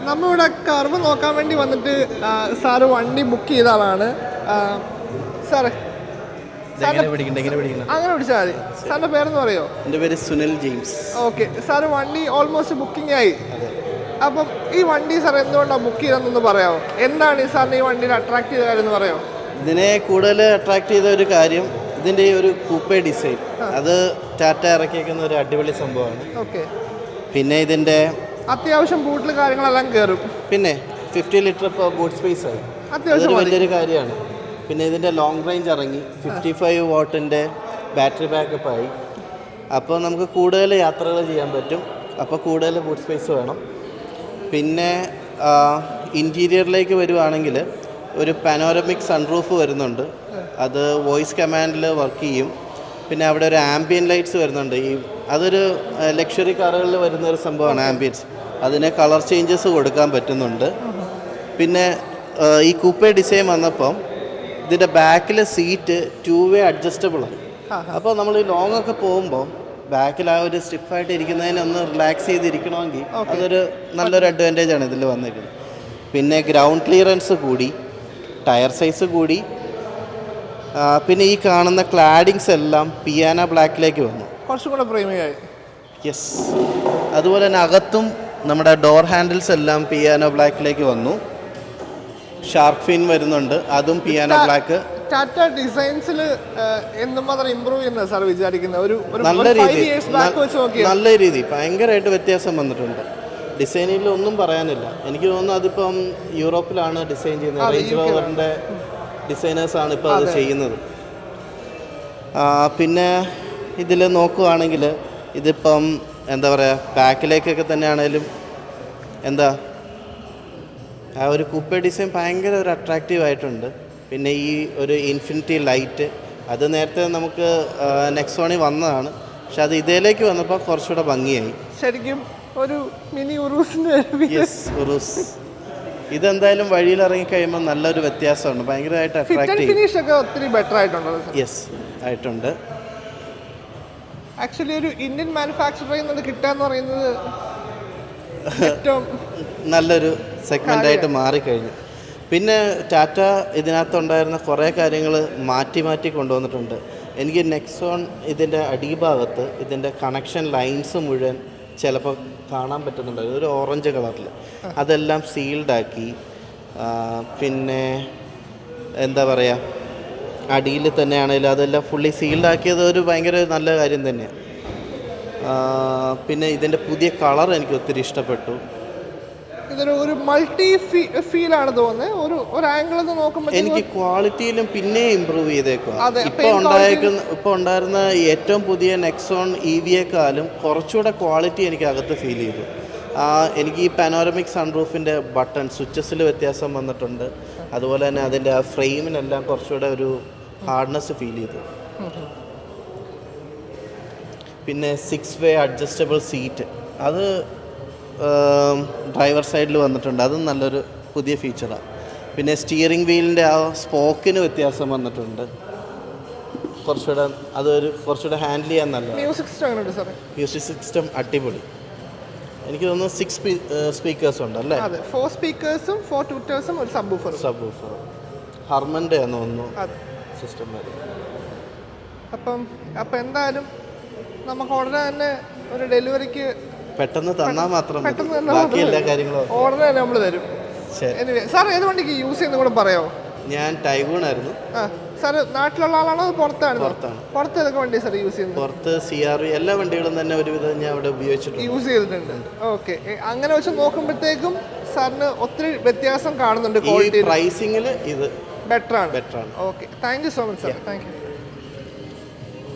നമ്മളിവിടെ കർവ് നോക്കാൻ വേണ്ടി വന്നിട്ട് സാറ് വണ്ടി ബുക്ക് ചെയ്ത ആളാണ്. സാറേ അങ്ങനെ പിടിച്ചാൽ മതി. സാറിൻ്റെ പേരെന്ന് പറയോ? എൻ്റെ പേര് സുനിൽ ജെയിംസ്. ഓക്കെ സാറ് വണ്ടി ഓൾമോസ്റ്റ് ബുക്കിംഗ് ആയി. അപ്പം ഈ വണ്ടി സാർ എന്തുകൊണ്ടാണ് ബുക്ക് ചെയ്തതെന്നൊന്ന് പറയാമോ? എന്താണ് ഈ സാറിന് ഈ വണ്ടിയിൽ അട്രാക്ട് ചെയ്ത കാര്യം എന്ന് പറയാമോ? ഇതിനെ കൂടുതൽ അട്രാക്ട് ചെയ്ത ഒരു കാര്യം ഇതിൻ്റെ ഈ ഒരു കൂപ്പേ ഡിസൈൻ, അത് ടാറ്റ ഇറക്കിയേക്കുന്ന ഒരു അടിപൊളി സംഭവമാണ്. ഓക്കെ. പിന്നെ ഇതിൻ്റെ അത്യാവശ്യം ബൂട്ടിൽ കാര്യങ്ങളെല്ലാം കയറും. പിന്നെ 50 ലിറ്റർ ഇപ്പോൾ ബൂട്ട് സ്പേസ് ആയി, അതൊരു വലിയൊരു കാര്യമാണ്. പിന്നെ ഇതിൻ്റെ ലോങ് റേഞ്ച് ഇറങ്ങി 55 വാട്ടിൻ്റെ ബാറ്ററി ബാക്കപ്പ് ആയി. അപ്പോൾ നമുക്ക് കൂടുതൽ യാത്രകൾ ചെയ്യാൻ പറ്റും. അപ്പോൾ കൂടുതൽ ബൂട്ട് സ്പേസ് വേണം. പിന്നെ ഇൻറ്റീരിയറിലേക്ക് വരുവാണെങ്കിൽ ഒരു പാനോരമിക് സൺറൂഫ് വരുന്നുണ്ട്, അത് വോയിസ് കമാൻഡിൽ വർക്ക് ചെയ്യും. പിന്നെ അവിടെ ഒരു ആംബിയൻ ലൈറ്റ്സ് വരുന്നുണ്ട്. അതൊരു ലക്ഷറി കാറുകളിൽ വരുന്ന ഒരു സംഭവമാണ് ആംബിയൻസ്. അതിന് കളർ ചേഞ്ചസ് കൊടുക്കാൻ പറ്റുന്നുണ്ട്. പിന്നെ ഈ കൂപ്പേ ഡിസൈൻ വന്നപ്പം ഇതിൻ്റെ ബാക്കിൽ സീറ്റ് 2 വേ അഡ്ജസ്റ്റബിളാണ്. അപ്പോൾ നമ്മൾ ഈ ലോങ് ഒക്കെ പോകുമ്പോൾ ബാക്കിൽ ആ ഒരു സ്റ്റിഫായിട്ട് ഇരിക്കുന്നതിന് ഒന്ന് റിലാക്സ് ചെയ്തിരിക്കണമെങ്കിൽ അതൊരു നല്ലൊരു അഡ്വാൻറ്റേജ് ആണ് ഇതിൽ വന്നിരിക്കുന്നത്. പിന്നെ ഗ്രൗണ്ട് ക്ലിയറൻസ് കൂടി, ടയർ സൈസ് കൂടി. പിന്നെ ഈ കാണുന്ന ക്ലാഡിങ്സ് എല്ലാം പിയാനോ ബ്ലാക്കിലേക്ക് വന്നു, കുറച്ചും കൂടെ പ്രീമിയമായി. യെസ്. അതുപോലെ തന്നെ അകത്തും നമ്മുടെ ഡോർ ഹാൻഡിൽസ് എല്ലാം പിയാനോ ബ്ലാക്കിലേക്ക് വന്നു. ഷാർക്ക് ഫിൻ വരുന്നുണ്ട്, അതും പിയാനോ ബ്ലാക്ക്. ടാറ്റ ഡിസൈൻസിൽ എന്തുമാത്രം ഇമ്പ്രൂവ് ചെയ്യുന്നത് സാർ വിചാരിക്കുന്നത്? ഒരു നല്ല രീതി ഭയങ്കരമായിട്ട് വ്യത്യാസം വന്നിട്ടുണ്ട്. ഡിസൈനിൽ ഒന്നും പറയാനില്ല. എനിക്ക് തോന്നുന്നു അതിപ്പം യൂറോപ്പിലാണ് ഡിസൈൻ ചെയ്യുന്നത്. റേഞ്ച് റോവറിൻ്റെ ഡിസൈനേഴ്സാണ് ഇപ്പോൾ അത് ചെയ്യുന്നത്. പിന്നെ ഇതിൽ നോക്കുകയാണെങ്കിൽ ഇതിപ്പം എന്താ പറയുക, ബാക്കിലേക്കൊക്കെ തന്നെയാണേലും എന്താ ആ ഒരു കൂപ്പേ ഡിസൈൻ ഭയങ്കര ഒരു അട്രാക്റ്റീവ് ആയിട്ടുണ്ട്. പിന്നെ ഈ ഒരു ഇൻഫിനിറ്റി ലൈറ്റ്, അത് നേരത്തെ നമുക്ക് നെക്സോണിൽ വന്നതാണ്, പക്ഷെ അത് ഇതിലേക്ക് വന്നപ്പോൾ കുറച്ചുകൂടെ ഭംഗിയായി. ശരിക്കും ഒരു മിനി ഉറൂസിൻ്റെ. യെസ്, ഉറൂസ്. ഇതെന്തായാലും വഴിയിൽ ഇറങ്ങിക്കഴിയുമ്പോൾ നല്ലൊരു വ്യത്യാസമുണ്ട്, ഭയങ്കരമായിട്ട് അട്രാക്റ്റ് ചെയ്യും. ഒത്തിരി ബെറ്റർ ആയിട്ടുണ്ടോ? യെസ്, ആയിട്ടുണ്ട്. ആക്ച്വലി ഒരു ഇന്ത്യൻ മാനുഫാക്ചറിൽ നിന്ന് കിട്ടാന്ന് പറയുന്നത് ഏറ്റവും നല്ലൊരു സെഗ്മെൻ്റായിട്ട് മാറിക്കഴിഞ്ഞു. പിന്നെ ടാറ്റ ഇതിനകത്തുണ്ടായിരുന്ന കുറേ കാര്യങ്ങൾ മാറ്റി കൊണ്ടുവന്നിട്ടുണ്ട്. എനിക്ക് നെക്സോൺ ഇതിൻ്റെ അടിഭാഗത്ത് ഇതിൻ്റെ കണക്ഷൻ ലൈൻസ് മുഴുവൻ ചിലപ്പോൾ കാണാൻ പറ്റുന്നുണ്ട്, ഒരു ഓറഞ്ച് കളറിൽ. അതെല്ലാം സീൽഡാക്കി. പിന്നെ എന്താ പറയുക, അടിയിൽ തന്നെയാണെങ്കിലും അതെല്ലാം ഫുള്ളി സീൽഡാക്കിയത് ഒരു ഭയങ്കര നല്ല കാര്യം തന്നെയാണ്. പിന്നെ ഇതിൻ്റെ പുതിയ കളർ എനിക്ക് ഒത്തിരി ഇഷ്ടപ്പെട്ടു. ഇതൊരു ഒരു മൾട്ടി ഫീലാണ് തോന്നുന്നത്. ഒരു ആംഗിളിൽ നിന്ന് നോക്കുമ്പോൾ എനിക്ക് ക്വാളിറ്റിയിലും പിന്നെ ഇമ്പ്രൂവ് ചെയ്തേക്കുക. ഇപ്പോൾ ഉണ്ടായിരുന്ന ഏറ്റവും പുതിയ നെക്സോൺ EVയെക്കാളും കുറച്ചുകൂടെ ക്വാളിറ്റി എനിക്ക് അകത്ത് ഫീൽ ചെയ്തു. എനിക്ക് ഈ പാനോരമിക് സൺറൂഫിൻ്റെ ബട്ടൺ സ്വിച്ചസിൽ വ്യത്യാസം വന്നിട്ടുണ്ട്. അതുപോലെ തന്നെ അതിൻ്റെ ആ ഫ്രെയിമിനെല്ലാം കുറച്ചുകൂടെ ഒരു ഹാർഡ്നെസ് ഫീൽ ചെയ്തു. പിന്നെ 6 വേ അഡ്ജസ്റ്റബിൾ സീറ്റ്, അത് ഡ്രൈവർ സൈഡിൽ വന്നിട്ടുണ്ട്, അതും നല്ലൊരു പുതിയ ഫീച്ചറാണ്. പിന്നെ സ്റ്റിയറിംഗ് വീലിൻ്റെ ആ സ്പോക്കിന് വ്യത്യാസം വന്നിട്ടുണ്ട്, കുറച്ചുകൂടെ ഹാൻഡിൽ ചെയ്യാൻ നല്ല. മ്യൂസിക് സിസ്റ്റം അടിപൊളി. എനിക്ക് തോന്നുന്നു 6 സ്പീക്കേഴ്സ് ഉണ്ട് അല്ലേ? 4 സ്പീക്കേഴ്സും 4 ട്യൂട്ടേഴ്സും ഒരു സബ്വൂഫറും. ഹർമൻ്റെ ആണെന്ന് തോന്നുന്നു സിസ്റ്റം വരും. അപ്പം എന്തായാലും നമുക്ക് ഉടനെ തന്നെ ഒരു ഡെലിവറിക്ക് പെട്ടെന്ന് തന്നാൽ മാത്രം ബാക്കി എല്ലാ കാര്യങ്ങളും ഓർഡർ തന്നെ നമ്മൾ തരും. സാർ ഏത് വണ്ടിക്ക് യൂസ് ചെയ്യുന്നത് കൂടെ പറയാമോ? ഞാൻ ടൈഗൂൺ ആയിരുന്നു. സാർ നാട്ടിലുള്ള ആളാണോ പുറത്താണ്? പുറത്ത് ഏതൊക്കെ വണ്ടി സാർ യൂസ് ചെയ്യുന്നത്? പുറത്ത് CRV എല്ലാ വണ്ടികളും തന്നെ ഒരുവിധം ഞാൻ അവിടെ യൂസ് ചെയ്തിട്ടുണ്ട്. ഓക്കെ. അങ്ങനെ വെച്ച് നോക്കുമ്പോഴത്തേക്കും സാറിന് ഒത്തിരി വ്യത്യാസം കാണുന്നുണ്ട് ക്വാളിറ്റി. പ്രൈസിങ്ങിൽ ഇത് ബെറ്ററാണ്. Okay, thank you so much sir. Thank U.